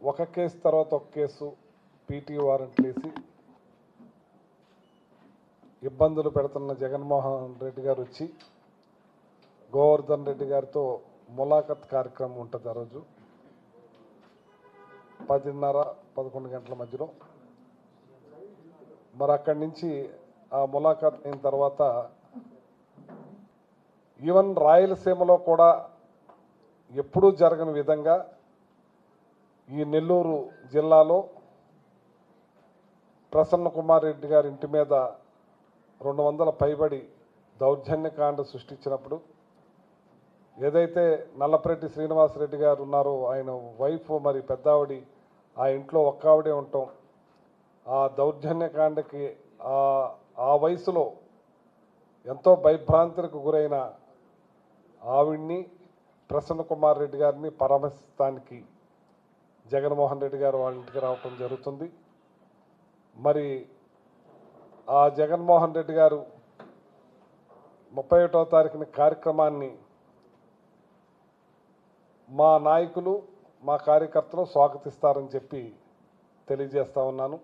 ఒక కేసు తర్వాత ఒక కేసు పీటీ వారెంట్లు వేసి ఇబ్బందులు పెడుతున్న జగన్మోహన్ రెడ్డి గారు వచ్చి గోవర్ధన్ రెడ్డి గారితో ములాఖత్ కార్యక్రమం ఉంటుంది ఆ రోజు 10:30-11 గంటల మధ్యలో. మరి అక్కడి నుంచి ఆ ములాఖత్ అయిన తర్వాత ఈవెన్ రాయలసీమలో కూడా ఎప్పుడూ జరగని విధంగా ఈ నెల్లూరు జిల్లాలో ప్రసన్న కుమార్ రెడ్డి గారి ఇంటి మీద 200 పైబడి దౌర్జన్యకాండ సృష్టించినప్పుడు ఏదైతే నల్లపరెడ్డి శ్రీనివాసరెడ్డి గారు ఉన్నారో ఆయన వైఫ్ మరి పెద్దావిడి ఆ ఇంట్లో ఒక్కావిడే ఉంటాం. ఆ దౌర్జన్యకాండకి ఆ వయసులో ఎంతో భయభ్రాంతులకు గురైన ఆవిడ్ని ప్రసన్న కుమార్ రెడ్డి గారిని పరామర్శిస్తానికి జగన్మోహన్ రెడ్డి గారు వాళ్ళ ఇంటికి రావటం జరుగుతుంది. మరి ఆ జగన్మోహన్ రెడ్డి గారు 31వ తారీఖున కార్యక్రమాన్ని మా నాయకులు మా కార్యకర్తలు స్వాగతిస్తారని చెప్పి తెలియజేస్తా ఉన్నాను.